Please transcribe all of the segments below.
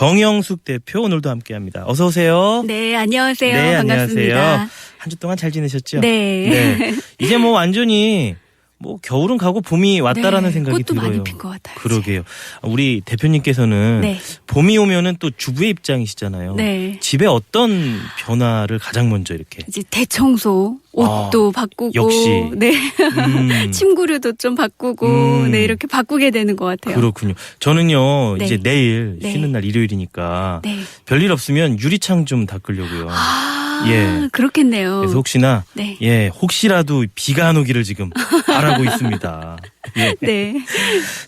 정영숙 대표 오늘도 함께합니다. 어서 오세요. 네, 안녕하세요. 네, 반갑습니다. 안녕하세요. 한 주 동안 잘 지내셨죠? 네. 네. 이제 뭐 완전히 뭐 겨울은 가고 봄이 왔다라는 네, 생각이 꽃도 들어요. 많이 핀 것 같아요. 그러게요. 우리 대표님께서는 네. 봄이 오면은 또 주부의 입장이시잖아요. 네. 집에 어떤 변화를 가장 먼저 이렇게? 이제 대청소, 옷도 바꾸고, 역시. 네. 음, 침구류도 좀 바꾸고, 네, 이렇게 바꾸게 되는 것 같아요. 그렇군요. 저는요, 네. 이제 내일 네. 쉬는 날 일요일이니까 네. 별일 없으면 유리창 좀 닦으려고요. 예. 그렇겠네요. 그래서 혹시나 네. 예, 혹시라도 비가 안 오기를 지금 바라고 있습니다. 예. 네.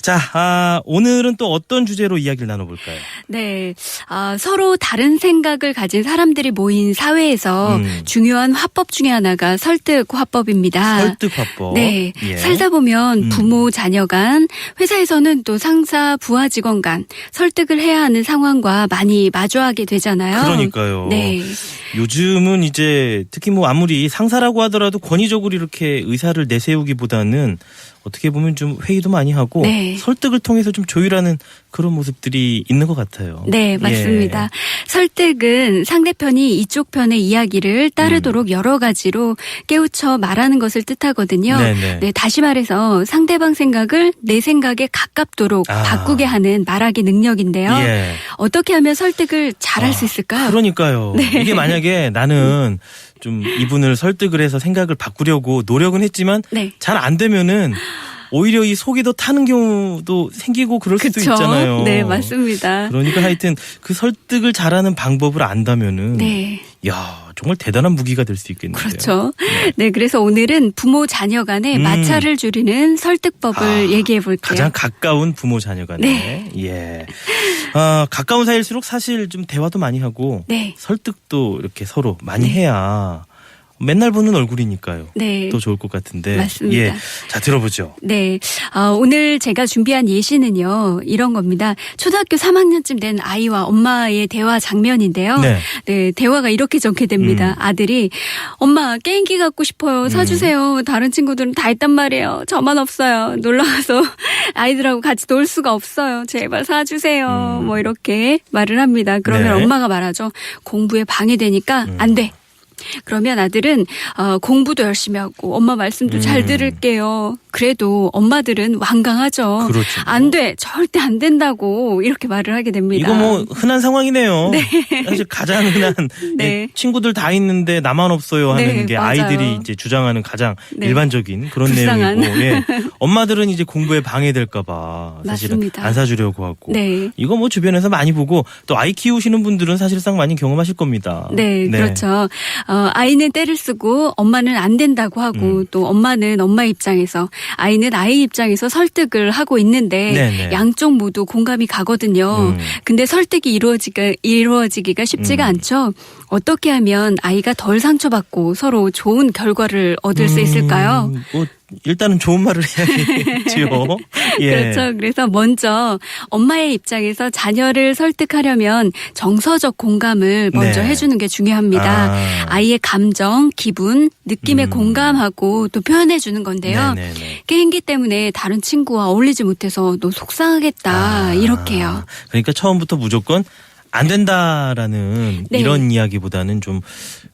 자, 오늘은 또 어떤 주제로 이야기를 나눠볼까요? 네. 서로 다른 생각을 가진 사람들이 모인 사회에서 중요한 화법 중에 하나가 설득 화법입니다. 설득 화법. 네. 예. 살다 보면 부모, 자녀 간, 회사에서는 또 상사, 부하 직원 간 설득을 해야 하는 상황과 많이 마주하게 되잖아요. 그러니까요. 네. 요즘은 이제 특히 뭐 아무리 상사라고 하더라도 권위적으로 이렇게 의사를 내세우기보다는 어떻게 보면 좀 회의도 많이 하고 네. 설득을 통해서 좀 조율하는 그런 모습들이 있는 것 같아요. 네, 맞습니다. 예. 설득은 상대편이 이쪽 편의 이야기를 따르도록 여러 가지로 깨우쳐 말하는 것을 뜻하거든요. 네네. 네, 다시 말해서 상대방 생각을 내 생각에 가깝도록 바꾸게 하는 말하기 능력인데요. 예. 어떻게 하면 설득을 잘할 수 있을까요? 그러니까요. 네. 이게 만약에 나는 좀 이분을 설득을 해서 생각을 바꾸려고 노력은 했지만 네. 잘 안 되면은 오히려 이 속이 더 타는 경우도 생기고 그럴 수도 그쵸? 있잖아요. 네, 맞습니다. 그러니까 하여튼 그 설득을 잘하는 방법을 안다면은 네. 야, 정말 대단한 무기가 될 수 있겠는데요. 그렇죠. 네, 그래서 오늘은 부모 자녀 간의 마찰을 줄이는 설득법을 얘기해 볼게요. 가장 가까운 부모 자녀 간에. 네. 예. 가까운 사이일수록 사실 좀 대화도 많이 하고 네. 설득도 이렇게 서로 많이 해야 맨날 보는 얼굴이니까요. 네. 또 좋을 것 같은데. 맞습니다. 예. 자, 들어보죠. 네. 오늘 제가 준비한 예시는요, 이런 겁니다. 초등학교 3학년쯤 된 아이와 엄마의 대화 장면인데요. 네. 네, 대화가 이렇게 전개됩니다. 아들이, 엄마, 게임기 갖고 싶어요. 사주세요. 다른 친구들은 다 있단 말이에요. 저만 없어요. 놀러가서 아이들하고 같이 놀 수가 없어요. 제발 사주세요. 뭐 이렇게 말을 합니다. 그러면 네. 엄마가 말하죠. 공부에 방해되니까 안 돼. 그러면 아들은 공부도 열심히 하고 엄마 말씀도 잘 들을게요. 그래도 엄마들은 완강하죠. 그렇죠. 안 돼. 절대 안 된다고 이렇게 말을 하게 됩니다. 이거 뭐 흔한 상황이네요. 사실 가장 흔한 네. 친구들 다 있는데 나만 없어요 하는 네, 게 맞아요. 아이들이 이제 주장하는 가장 네. 일반적인 그런 불쌍한. 내용이고 예. 엄마들은 이제 공부에 방해될까 봐 사실은 맞습니다. 안 사주려고 하고 네. 이거 뭐 주변에서 많이 보고 또 아이 키우시는 분들은 사실상 많이 경험하실 겁니다. 네, 그렇죠. 아이는 때를 쓰고 엄마는 안 된다고 하고 또 엄마는 엄마 입장에서 아이는 아이 입장에서 설득을 하고 있는데 네네. 양쪽 모두 공감이 가거든요. 근데 설득이 이루어지기가 쉽지가 않죠. 어떻게 하면 아이가 덜 상처받고 서로 좋은 결과를 얻을 수 있을까요? 뭐 일단은 좋은 말을 해야겠죠. 예. 그렇죠. 그래서 먼저 엄마의 입장에서 자녀를 설득하려면 정서적 공감을 먼저 네. 해주는 게 중요합니다. 아이의 감정, 기분, 느낌에 공감하고 또 표현해 주는 건데요. 네네네. 게임기 때문에 다른 친구와 어울리지 못해서 너 속상하겠다 이렇게요. 그러니까 처음부터 무조건 안 된다라는 네. 이런 이야기보다는 좀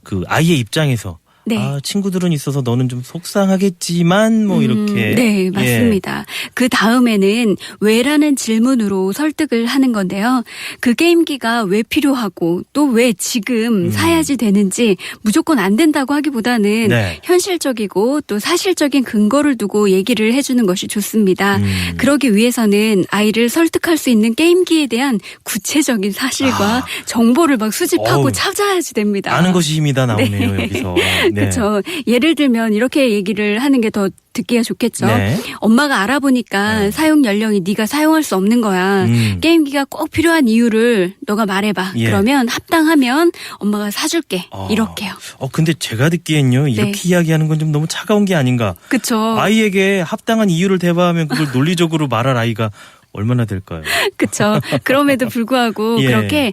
그 아이의 입장에서 네. 친구들은 있어서 너는 좀 속상하겠지만 뭐 이렇게 네, 맞습니다. 그 다음에는 왜라는 질문으로 설득을 하는 건데요. 그 게임기가 왜 필요하고 또 왜 지금 사야지 되는지 무조건 안 된다고 하기보다는 네. 현실적이고 또 사실적인 근거를 두고 얘기를 해주는 것이 좋습니다. 그러기 위해서는 아이를 설득할 수 있는 게임기에 대한 구체적인 사실과 정보를 막 수집하고 어우, 찾아야지 됩니다. 아는 것이 힘이다 나오네요 여기서. 네. 그렇죠. 예를 들면 이렇게 얘기를 하는 게 더 듣기가 좋겠죠. 네. 엄마가 알아보니까 사용 연령이 네가 사용할 수 없는 거야. 게임기가 꼭 필요한 이유를 너가 말해봐. 예. 그러면 합당하면 엄마가 사줄게. 이렇게요. 근데 제가 듣기엔요 이렇게 이야기하는 건 좀 너무 차가운 게 아닌가. 그렇죠. 아이에게 합당한 이유를 대봐하면 그걸 논리적으로 말할 아이가 얼마나 될까요? 그렇죠. 그럼에도 불구하고 예. 그렇게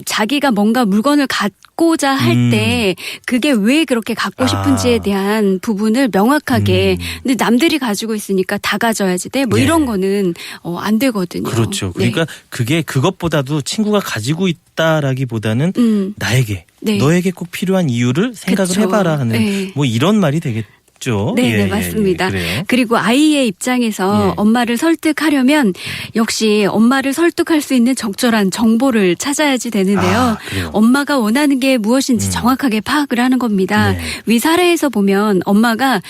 자기가 뭔가 물건을 갖고자 할 때 그게 왜 그렇게 갖고 싶은지에 대한 부분을 명확하게 근데 남들이 가지고 있으니까 다 가져야지 돼. 뭐 예. 이런 거는 안 되거든요. 그렇죠. 네. 그러니까 그게 그것보다도 친구가 가지고 있다라기보다는 나에게 네. 너에게 꼭 필요한 이유를 생각을 그쵸. 해봐라 하는 네. 뭐 이런 말이 되겠죠. 네, 맞습니다. 그래요. 그리고 아이의 입장에서 예. 엄마를 설득하려면 역시 엄마를 설득할 수 있는 적절한 정보를 찾아야지 되는데요. 그래요. 엄마가 원하는 게 무엇인지 정확하게 파악을 하는 겁니다. 네. 위 사례에서 보면 엄마가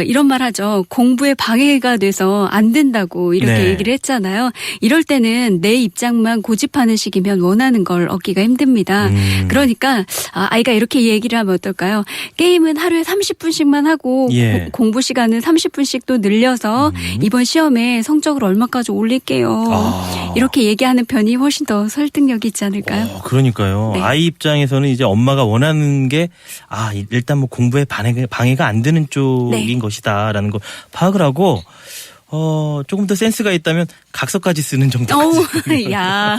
이런 말 하죠. 공부에 방해가 돼서 안 된다고 이렇게 네. 얘기를 했잖아요. 이럴 때는 내 입장만 고집하는 식이면 원하는 걸 얻기가 힘듭니다. 그러니까 아이가 이렇게 얘기를 하면 어떨까요? 게임은 하루에 30분씩만 하고 예. 공부 시간은 30분씩 또 늘려서 이번 시험에 성적을 얼마까지 올릴게요. 이렇게 얘기하는 편이 훨씬 더 설득력이 있지 않을까요? 그러니까요. 네. 아이 입장에서는 이제 엄마가 원하는 게 일단 뭐 공부에 방해가 안 되는 쪽인 네. 것이다라는 거 파악을 하고 조금 더 센스가 있다면 각서까지 쓰는 정도까지. 야,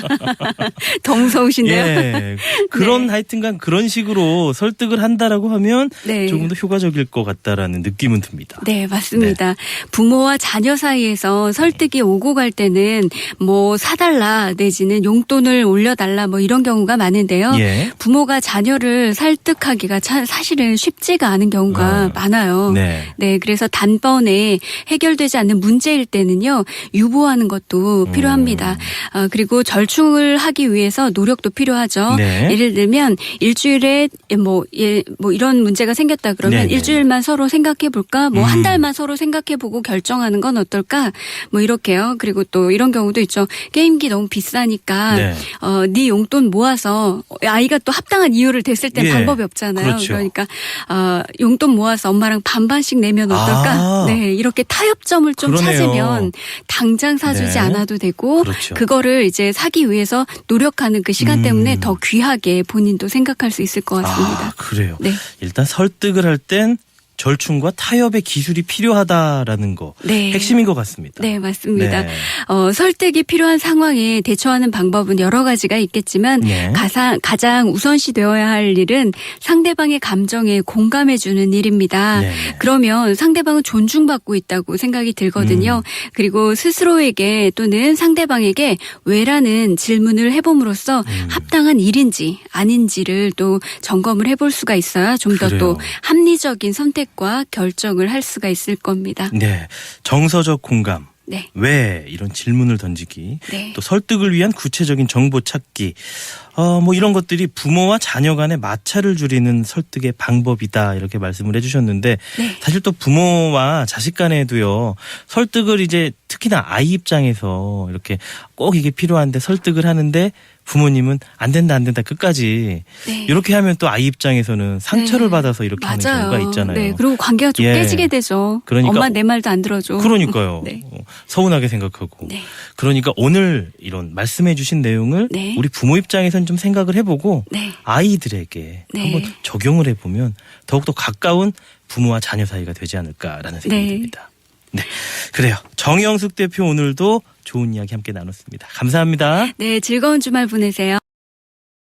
더 무서우신데요. 예. 그런 네. 하여튼간 그런 식으로 설득을 한다라고 하면 네. 조금 더 효과적일 것 같다라는 느낌은 듭니다. 네, 맞습니다. 부모와 자녀 사이에서 설득이 오고 갈 때는 뭐 사달라 내지는 용돈을 올려달라 뭐 이런 경우가 많은데요. 예. 부모가 자녀를 설득하기가 사실은 쉽지가 않은 경우가 많아요. 네. 네, 그래서 단번에 해결되지 않는 문제일 때는요, 유보하는 것도 필요합니다. 그리고 절충을 하기 위해서 노력도 필요하죠. 네. 예를 들면 일주일에 뭐 이런 문제가 생겼다 그러면 네네. 일주일만 서로 생각해 볼까? 뭐 한 달만 서로 생각해 보고 결정하는 건 어떨까? 뭐 이렇게요. 그리고 또 이런 경우도 있죠. 게임기 너무 비싸니까 네. 네 용돈 모아서 아이가 또 합당한 이유를 댔을 땐 예. 방법이 없잖아요. 그렇죠. 그러니까 용돈 모아서 엄마랑 반반씩 내면 어떨까? 네, 이렇게 타협점을 좀 그러네요. 찾으면 당장 사주지 네. 않아도 되고 그렇죠. 그거를 이제 사기 위해서 노력하는 그 시간 때문에 더 귀하게 본인도 생각할 수 있을 것 같습니다. 그래요. 네. 일단 설득을 할 땐 절충과 타협의 기술이 필요하다라는 거 네. 핵심인 것 같습니다. 네, 맞습니다. 네. 설득이 필요한 상황에 대처하는 방법은 여러 가지가 있겠지만 네. 가장 우선시 되어야 할 일은 상대방의 감정에 공감해주는 일입니다. 네. 그러면 상대방은 존중받고 있다고 생각이 들거든요. 그리고 스스로에게 또는 상대방에게 왜라는 질문을 해봄으로써 합당한 일인지 아닌지를 또 점검을 해볼 수가 있어야 좀 더 또 그래요. 합리적인 선택과 결정을 할 수가 있을 겁니다. 네. 정서적 공감. 네. 왜 이런 질문을 던지기, 네. 또 설득을 위한 구체적인 정보 찾기, 뭐 이런 것들이 부모와 자녀 간의 마찰을 줄이는 설득의 방법이다 이렇게 말씀을 해주셨는데 네. 사실 또 부모와 자식 간에도요 설득을 이제 특히나 아이 입장에서 이렇게 꼭 이게 필요한데 설득을 하는데 부모님은 안 된다 끝까지 네. 이렇게 하면 또 아이 입장에서는 상처를 네. 받아서 이렇게 하는 경우가 있잖아요. 네, 그리고 관계가 좀 예. 깨지게 되죠. 그러니까 엄마 내 말도 안 들어줘. 그러니까요. 네. 서운하게 생각하고. 네. 그러니까 오늘 이런 말씀해 주신 내용을 네. 우리 부모 입장에서는 좀 생각을 해보고 네. 아이들에게 네. 한번 적용을 해보면 더욱더 가까운 부모와 자녀 사이가 되지 않을까라는 생각이 네. 듭니다. 네. 그래요. 정영숙 대표 오늘도 좋은 이야기 함께 나눴습니다. 감사합니다. 네, 즐거운 주말 보내세요.